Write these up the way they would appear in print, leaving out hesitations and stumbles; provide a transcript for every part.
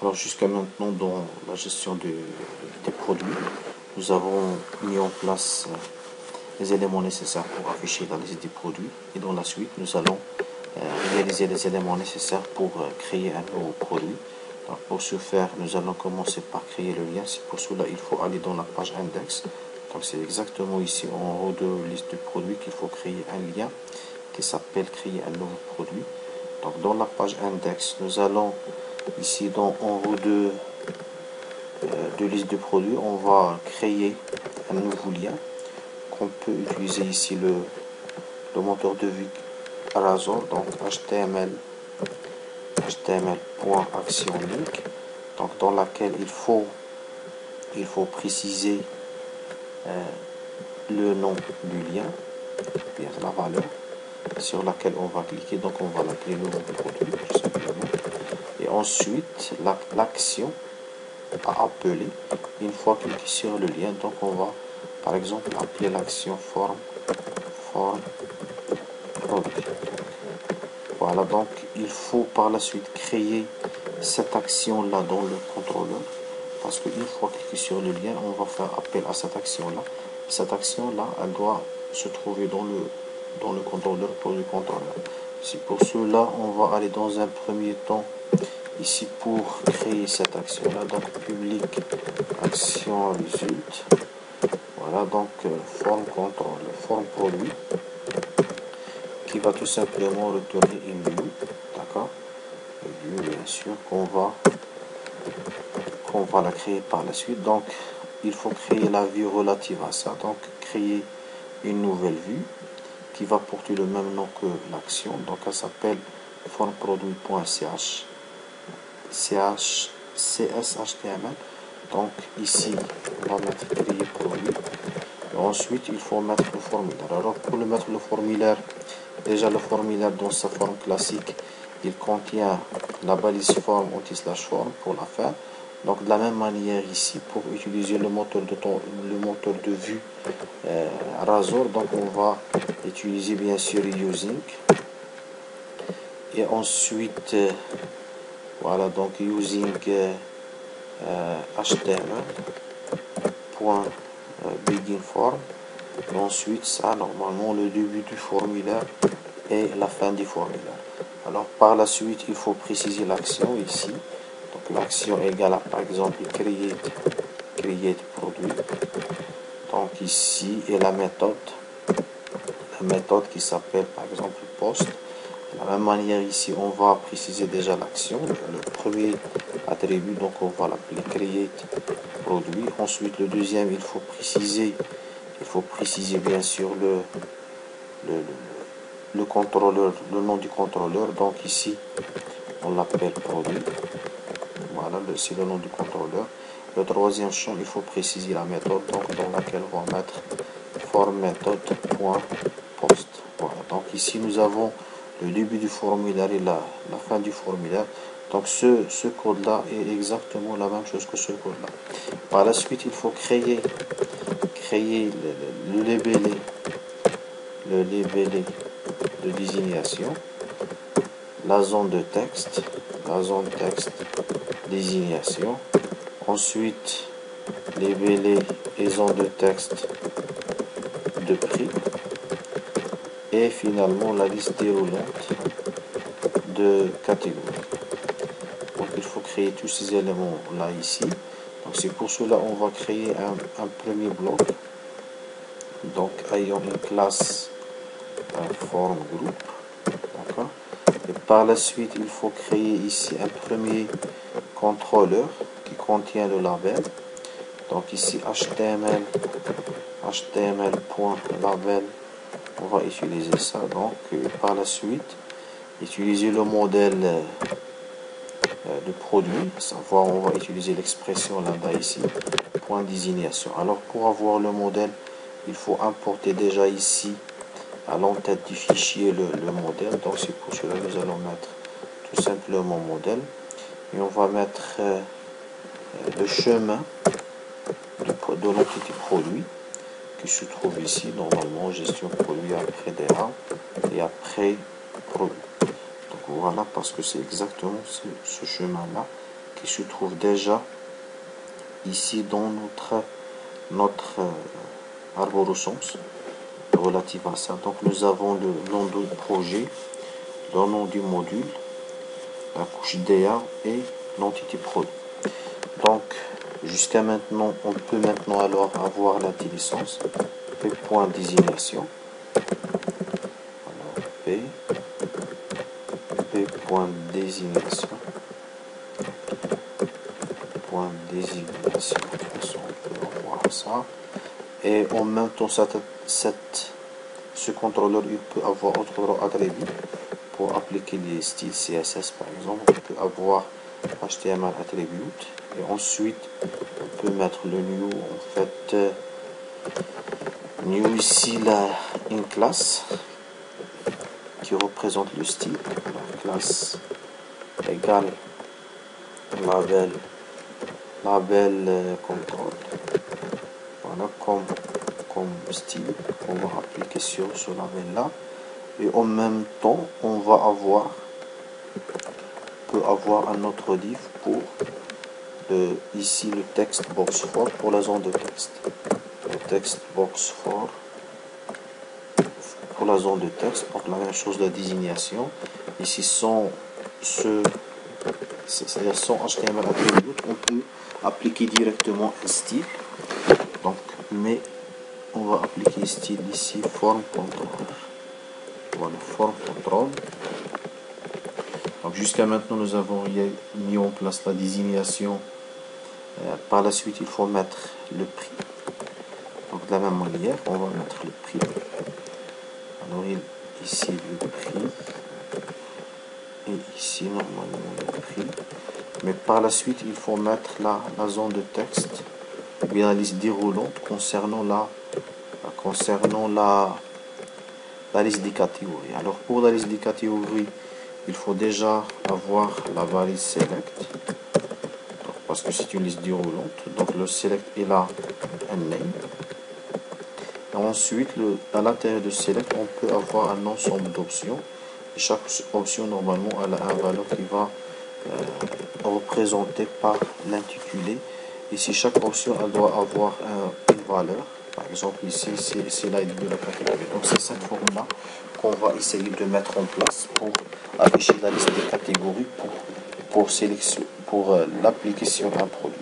Alors jusqu'à maintenant, dans la gestion des produits, nous avons mis en place les éléments nécessaires pour afficher la liste des produits, et dans la suite nous allons réaliser les éléments nécessaires pour créer un nouveau produit. Donc pour ce faire, nous allons commencer par créer le lien. C'est pour cela il faut aller dans la page index. Donc c'est exactement ici en haut de liste de produits qu'il faut créer un lien qui s'appelle créer un nouveau produit. Donc dans la page index, nous allons ici en haut de liste de produits, on va créer un nouveau lien qu'on peut utiliser ici le moteur de vue Razor, donc html.actionLink, donc dans laquelle il faut préciser le nom du lien, bien la valeur sur laquelle on va cliquer, donc on va l'appeler nouveau produit tout simplement, et ensuite l'action à appeler une fois cliqué sur le lien. Donc on va par exemple appeler l'action forme produit. Voilà, donc il faut par la suite créer cette action là dans le contrôleur, parce qu'une fois cliqué sur le lien, on va faire appel à cette action là. Cette action là, elle doit se trouver dans le contrôleur produit contrôleur. C'est pour cela on va aller dans un premier temps ici pour créer cette action là, donc public action result. Voilà, donc forme contrôle, forme produit, qui va tout simplement retourner une vue, d'accord, une vue bien sûr qu'on va la créer par la suite. Donc il faut créer la vue relative à ça, donc créer une nouvelle vue qui va porter le même nom que l'action, donc elle s'appelle formeproduit.ch CSHTML. Donc ici on va mettre créer produit, et ensuite il faut mettre le formulaire. Alors pour le mettre le formulaire, déjà le formulaire dans sa forme classique, il contient la balise form anti/form pour la faire. Donc de la même manière ici, pour utiliser le moteur de vue Razor, donc on va utiliser bien sûr using, et ensuite voilà, donc using html.begin form, et ensuite ça normalement le début du formulaire et la fin du formulaire. Alors par la suite il faut préciser l'action ici, donc l'action égale à par exemple create produit, donc ici, et la méthode qui s'appelle par exemple post. De la même manière ici on va préciser déjà l'action, le premier attribut, donc on va l'appeler create produit. Ensuite le deuxième, il faut préciser bien sûr le contrôleur, le nom du contrôleur, donc ici on l'appelle produit. Voilà, c'est le nom du contrôleur. Le troisième champ, il faut préciser la méthode, donc dans laquelle on va mettre form method.post. Voilà, donc ici nous avons le début du formulaire et la fin du formulaire. Donc ce code là est exactement la même chose que ce code là. Par la suite il faut créer le libellé de désignation, la zone de texte désignation, ensuite libellé et zone de texte de prix, et finalement la liste déroulante de catégories. Donc il faut créer tous ces éléments là ici. Donc c'est pour cela on va créer un premier bloc, donc ayant une classe form group, d'accord. Et par la suite il faut créer ici un premier contrôleur qui contient le label, donc ici html.label, on va utiliser ça. Donc par la suite utiliser le modèle de produit, à savoir on va utiliser l'expression lambda ici, point désignation. Alors pour avoir le modèle, il faut importer déjà ici à l'entête du fichier le modèle, donc c'est pour cela que nous allons mettre tout simplement modèle, et on va mettre le chemin de l'entité produit qui se trouve ici, normalement gestion produit, après DA et après produit. Donc voilà, parce que c'est exactement ce chemin là qui se trouve déjà ici dans notre arborescence relative à ça. Donc nous avons le nom du projet, le nom du module, la couche DA et l'entité produit. Donc jusqu'à maintenant, on peut maintenant alors avoir l'intelligence p.désignation. Alors p.désignation. Désignation, on peut voir ça, et en même temps ce contrôleur il peut avoir autre attribut pour appliquer les styles CSS par exemple. On peut avoir HTML attribute et ensuite on peut mettre le new, en fait new ici une classe qui représente le style. La classe égale label contrôle, voilà comme style qu'on va appliquer sur ce label là, et en même temps on va peut avoir un autre div pour ici le text box for pour la zone de texte, le text box for pour la zone de texte. Donc la même chose, la désignation ici c'est-à-dire sans HTML attribute, on peut appliquer directement un style. Donc, mais on va appliquer style ici form control. Voilà, form control. Donc jusqu'à maintenant nous avons mis en place la désignation. Par la suite il faut mettre le prix. Donc de la même manière on va mettre le prix. Alors ici le prix. Et ici normalement le prix. Mais par la suite il faut mettre la zone de texte, ou bien la liste déroulante concernant la liste des catégories. Alors pour la liste des catégories, il faut déjà avoir la valise select, parce que c'est une liste déroulante. Donc le select est là un name. Et ensuite à l'intérieur de select on peut avoir un ensemble d'options. Et chaque option normalement elle a une valeur qui va représentée par l'intitulé. Ici chaque option elle doit avoir une valeur. Par exemple ici c'est l'ID de la catégorie. Donc c'est cette forme là qu'on va essayer de mettre en place pour afficher la liste des catégories pour l'application d'un produit,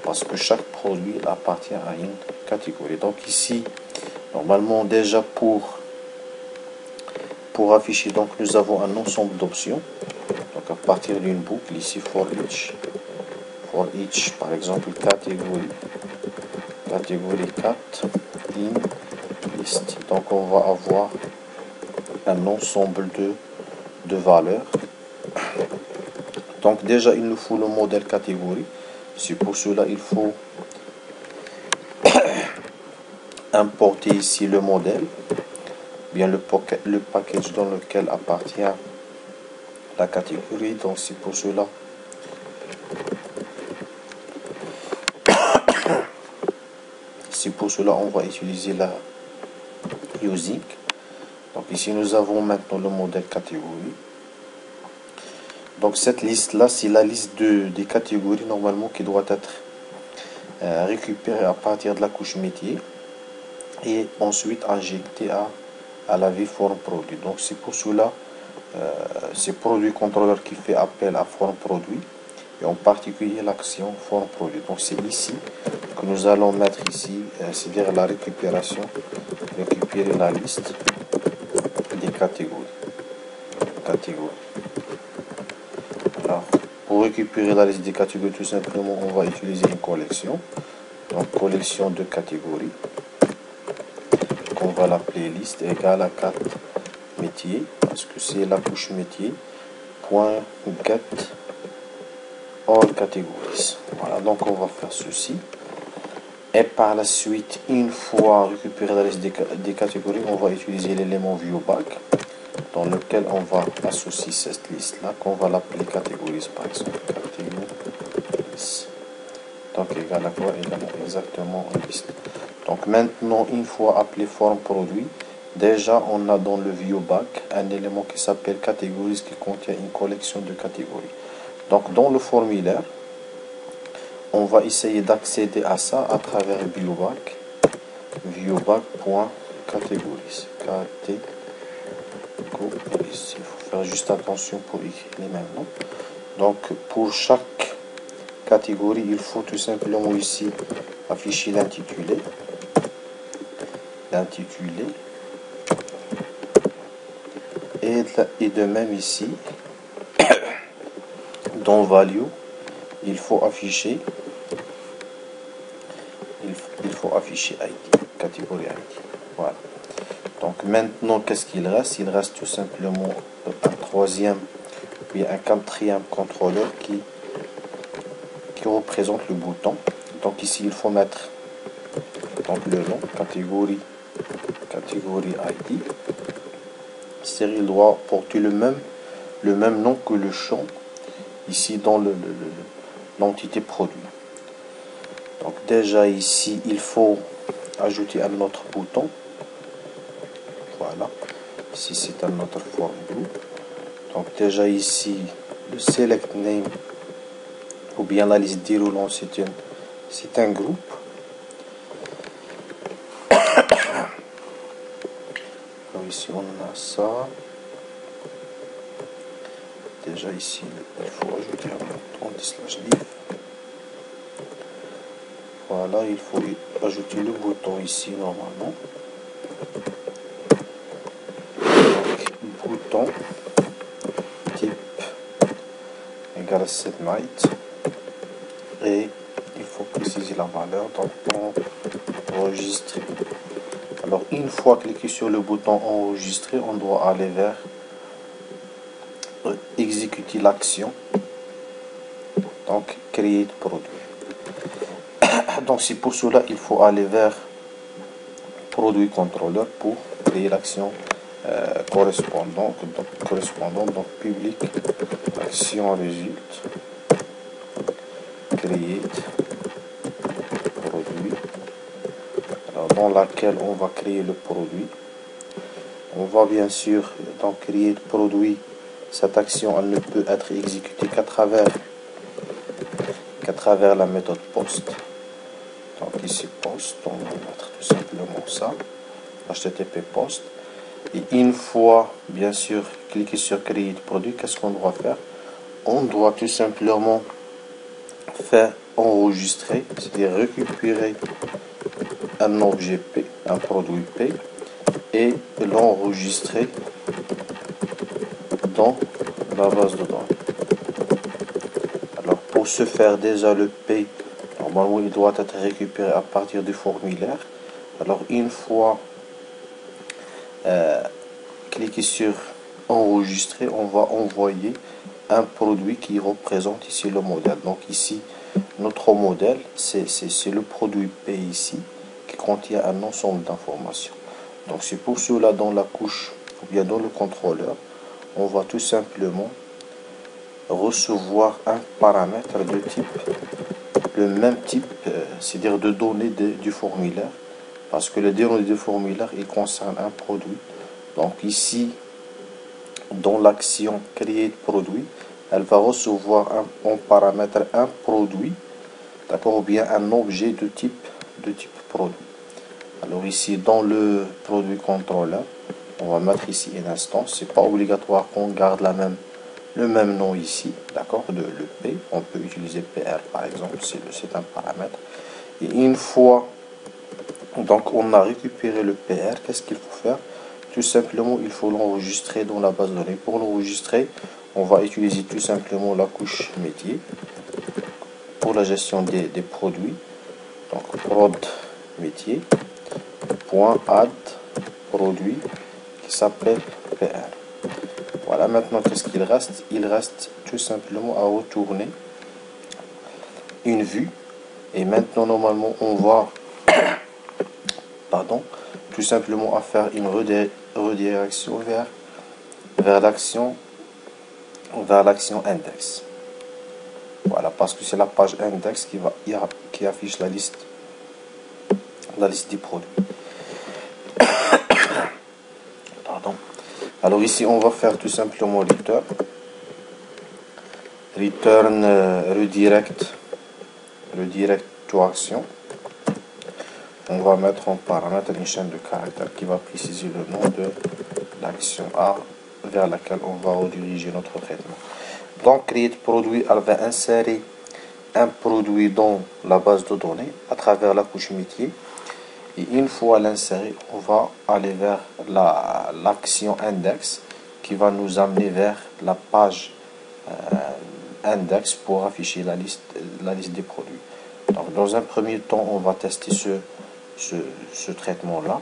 parce que chaque produit appartient à une catégorie. Donc ici normalement déjà pour afficher, donc nous avons un ensemble d'options. Donc à partir d'une boucle ici for each par exemple catégorie 4 in list. Donc on va avoir un ensemble de valeurs. Donc déjà il nous faut le modèle catégorie. C'est pour cela il faut importer ici le modèle, bien le package dans lequel appartient la catégorie. Donc c'est pour cela on va utiliser la using. Donc ici nous avons maintenant le modèle catégorie. Donc cette liste là c'est la liste des catégories normalement qui doit être récupérée à partir de la couche métier et ensuite injectée à la vie form produit. Donc c'est pour cela c'est produit contrôleur qui fait appel à form produit, et en particulier l'action form produit. Donc c'est ici que nous allons mettre ici, c'est-à-dire la récupération, récupérer la liste des catégories. Alors pour récupérer la liste des catégories, tout simplement on va utiliser une collection, donc collection de catégories, on va l'appeler liste égale à 4 métiers, parce que c'est la couche métier, point get all categories. Voilà, donc on va faire ceci. Et par la suite, une fois récupéré la liste des catégories, on va utiliser l'élément viewback, dans lequel on va associer cette liste là, qu'on va l'appeler catégories par exemple. Catégories. Donc égal à quoi? Égal à exactement une liste. Donc maintenant, une fois appelé form produit, déjà on a dans le viewback un élément qui s'appelle catégories qui contient une collection de catégories. Donc dans le formulaire, on va essayer d'accéder à ça à travers viewback, viewback.categories. Il faut faire juste attention pour écrire les mêmes noms. Donc pour chaque catégorie, il faut tout simplement ici afficher l'intitulé. Et de même ici, dans value, il faut afficher ID, catégorie ID. Voilà. Donc maintenant, qu'est-ce qu'il reste? Il reste tout simplement un troisième, puis un quatrième contrôleur qui représente le bouton. Donc ici, il faut mettre donc le nom, catégorie ID. C'est-à-dire il doit porter le même nom que le champ ici dans l'entité produit. Donc déjà ici, il faut ajouter un autre bouton. Voilà. Ici, c'est un autre form group. Donc déjà ici, le select name ou bien la liste déroulant, c'est un groupe. Alors ici, on a ça. Déjà ici, il faut ajouter un bouton /div. Voilà, il faut ajouter le bouton ici normalement. Donc, bouton type égale setMight. Et il faut préciser la valeur. Donc enregistrer. Alors une fois cliqué sur le bouton enregistrer, on doit aller vers exécuter l'action. Donc create produit. Donc c'est pour cela il faut aller vers produit contrôleur pour créer l'action correspondante. Donc public action résulte create produit. Alors dans laquelle on va créer le produit. On va bien sûr donc create produit. Cette action elle ne peut être exécutée qu'à travers la méthode post. Donc ici post, on va mettre tout simplement ça, http post. Et une fois bien sûr cliquer sur create produit, qu'est-ce qu'on doit faire? On doit tout simplement faire enregistrer, c'est-à-dire récupérer un objet P, un produit P, et l'enregistrer dans la base de données. Alors pour ce faire, déjà le P normalement il doit être récupéré à partir du formulaire. Alors une fois cliquer sur enregistrer, on va envoyer un produit qui représente ici le modèle. Donc ici notre modèle c'est le produit P ici qui contient un ensemble d'informations. Donc c'est pour cela dans la couche ou bien dans le contrôleur, on va tout simplement recevoir un paramètre de type, le même type, c'est-à-dire de données du formulaire, parce que les données du formulaire il concerne un produit. Donc ici dans l'action create produit, elle va recevoir en paramètre un produit, d'accord, ou bien un objet de type produit. Alors ici dans le produit contrôleur, on va mettre ici une instance. C'est pas obligatoire qu'on garde le même nom ici, d'accord, le P. On peut utiliser PR par exemple, c'est un paramètre. Et une fois donc on a récupéré le PR, qu'est-ce qu'il faut faire? Tout simplement il faut l'enregistrer dans la base de données. Pour l'enregistrer, on va utiliser tout simplement la couche métier pour la gestion des produits. Donc prod métier .add produit qui s'appelle PR. Voilà, maintenant qu'est-ce qu'il reste? Il reste tout simplement à retourner une vue. Et maintenant normalement on va tout simplement à faire une redirection vers l'action index. Voilà, parce que c'est la page index qui affiche la liste des produits. Pardon. Alors ici on va faire tout simplement return return redirect to action. On va mettre en paramètre une chaîne de caractères qui va préciser le nom de l'action A vers laquelle on va rediriger notre traitement. Donc, create produit, elle va insérer un produit dans la base de données à travers la couche métier. Et une fois l'inséré, on va aller vers l'action index qui va nous amener vers la page index pour afficher la liste des produits. Donc, dans un premier temps, on va tester ce traitement-là.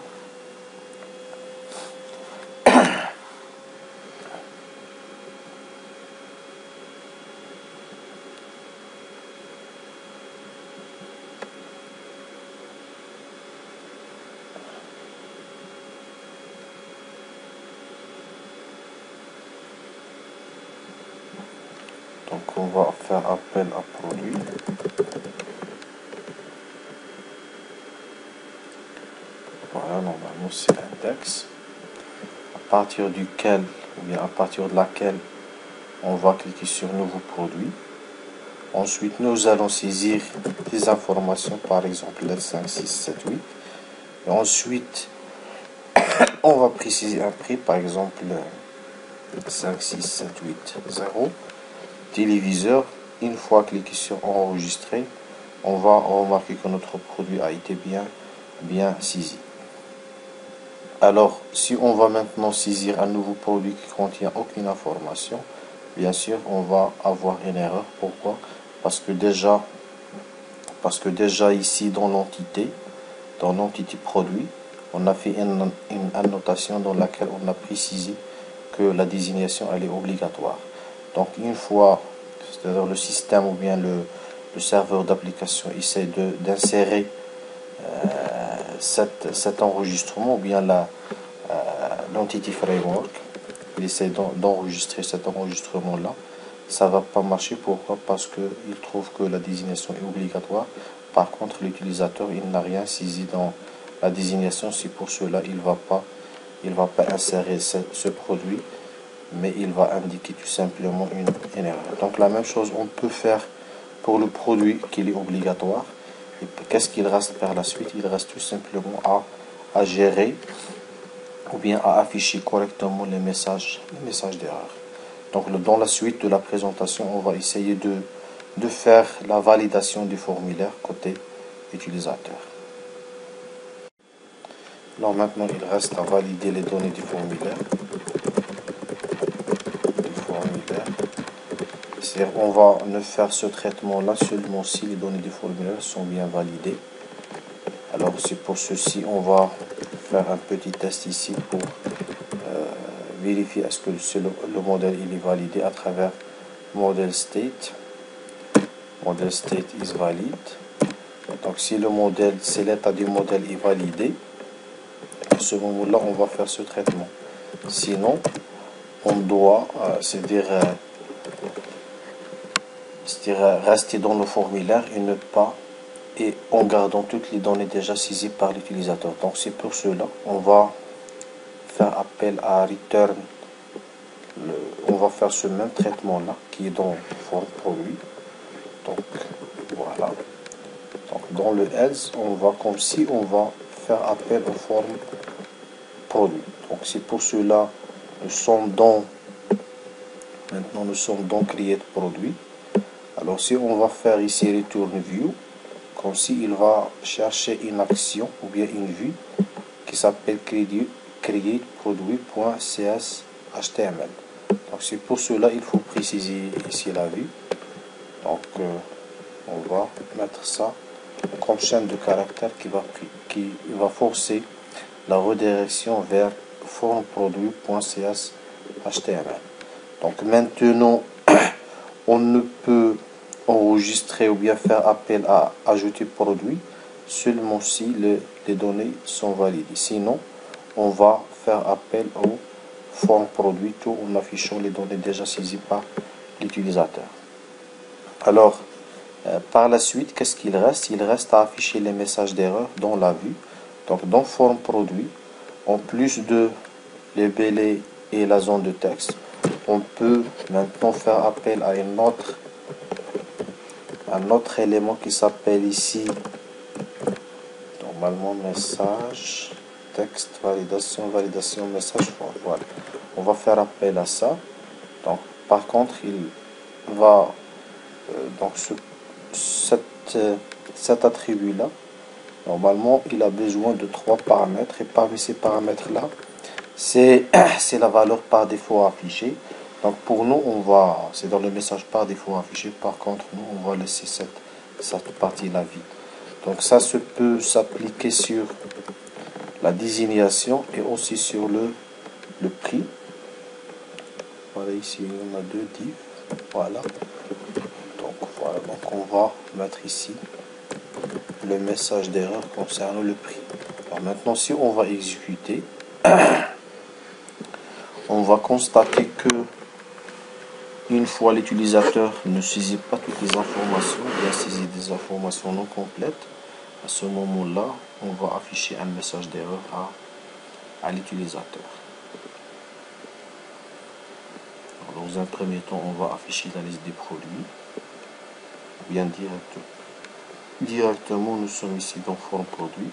Donc on va faire appel à produit. Voilà, normalement c'est l'index. À partir duquel, ou bien à partir de laquelle, on va cliquer sur nouveau produit. Ensuite, nous allons saisir des informations, par exemple les 5, 6, 7, 8. Et ensuite, on va préciser un prix, par exemple 5, 6, 7, 8, 0. Téléviseur, une fois cliqué sur enregistrer, on va remarquer que notre produit a été bien saisi. Alors, si on va maintenant saisir un nouveau produit qui contient aucune information, bien sûr, on va avoir une erreur. Pourquoi? Parce que déjà ici dans l'entité produit, on a fait une annotation dans laquelle on a précisé que la désignation elle est obligatoire. Donc une fois, c'est-à-dire le système ou bien le serveur d'application essaie d'insérer cet enregistrement ou bien l'entity framework, il essaie d'enregistrer cet enregistrement là, ça va pas marcher. Pourquoi? Parce qu'il trouve que la désignation est obligatoire. Par contre, l'utilisateur il n'a rien saisi dans la désignation, c'est pour cela il va pas insérer ce produit, mais il va indiquer tout simplement une erreur. Donc la même chose on peut faire pour le produit qui est obligatoire. Et qu'est-ce qu'il reste par la suite? Il reste tout simplement à gérer ou bien à afficher correctement les messages d'erreur. Donc dans la suite de la présentation, on va essayer de faire la validation du formulaire côté utilisateur. Alors maintenant, il reste à valider les données du formulaire. C'est-à-dire on va ne faire ce traitement-là seulement si les données du formulaire sont bien validées. Alors c'est pour ceci, on va faire un petit test ici pour vérifier est-ce que le modèle il est validé à travers model state. Model state is valid. Donc si l'état du modèle est validé, à ce moment-là on va faire ce traitement. Sinon on doit c'est-à-dire rester dans le formulaire et en gardant toutes les données déjà saisies par l'utilisateur. Donc c'est pour cela on va faire appel à return. On va faire ce même traitement là qui est dans forme produit. Donc voilà. Donc dans le else on va comme si on va faire appel aux formes produit. Donc c'est pour cela nous sommes dans create produit. Alors si on va faire ici return view, comme si il va chercher une action ou bien une vue qui s'appelle create produit.cshtml. Donc c'est pour cela il faut préciser ici la vue. Donc on va mettre ça comme chaîne de caractères qui va forcer la redirection vers form-produit.cshtml. Donc maintenant on ne peut enregistrer ou bien faire appel à ajouter produit seulement si les données sont validées. Sinon, on va faire appel au form produit tout en affichant les données déjà saisies par l'utilisateur. Alors, par la suite, qu'est-ce qu'il reste? Il reste à afficher les messages d'erreur dans la vue. Donc, dans form produit, en plus de les belets et la zone de texte, on peut maintenant faire appel à un autre élément qui s'appelle ici, normalement, message, texte, validation, message, voilà. On va faire appel à ça. Donc, par contre, il va, donc cet attribut-là, normalement, il a besoin de 3 paramètres. Et parmi ces paramètres-là, c'est la valeur par défaut affichée. Donc pour nous, c'est dans le message par défaut affiché. Par contre, nous, on va laisser cette partie-là vide. Donc ça peut s'appliquer sur la désignation et aussi sur le prix. Voilà, ici, il y en a 2 divs. Voilà. Donc on va mettre ici le message d'erreur concernant le prix. Alors maintenant, si on va exécuter, on va constater que une fois l'utilisateur ne saisit pas toutes les informations, il a saisi des informations non complètes, à ce moment-là, on va afficher un message d'erreur à l'utilisateur. Dans un premier temps, on va afficher la liste des produits. Bien directement, nous sommes ici dans forme produit.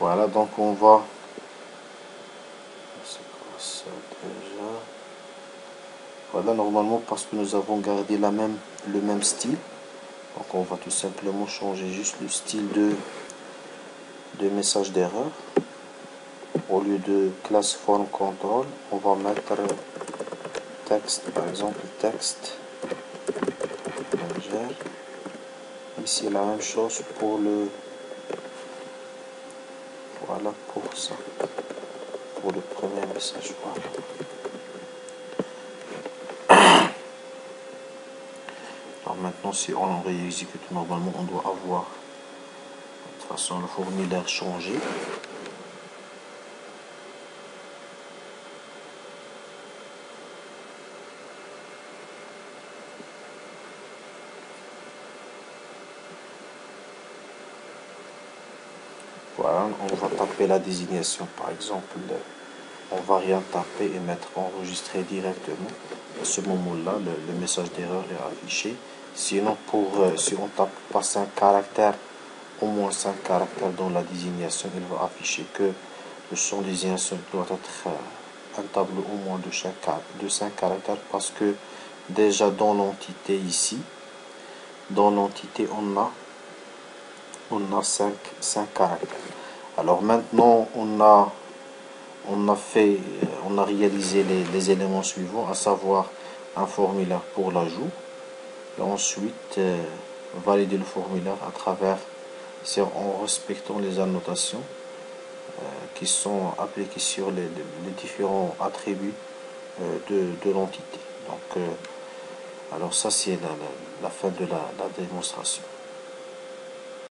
Voilà, donc on va... C'est quoi ça déjà? Voilà, normalement, parce que nous avons gardé le même style. Donc on va tout simplement changer juste le style de message d'erreur. Au lieu de classe form control, on va mettre texte, par exemple texte. Ici la même chose pour le... Voilà pour ça. Pour le premier message, voilà. Alors maintenant, si on réexécute, normalement, on doit avoir de toute façon le formulaire changé. Voilà, on va taper la désignation, par exemple, on va rien taper et mettre enregistrer directement. À ce moment-là, le message d'erreur est affiché. Sinon, si on tape pas 5 caractères, au moins 5 caractères dans la désignation, il va afficher que le champ de désignation doit être un tableau au moins de 5 caractères, parce que déjà dans l'entité ici, dans l'entité on a 5 caractères. Alors maintenant on a réalisé les éléments suivants, à savoir un formulaire pour l'ajout, et ensuite valider le formulaire à travers, en respectant les annotations qui sont appliquées sur les différents attributs de l'entité. Donc alors ça, c'est la fin de la démonstration.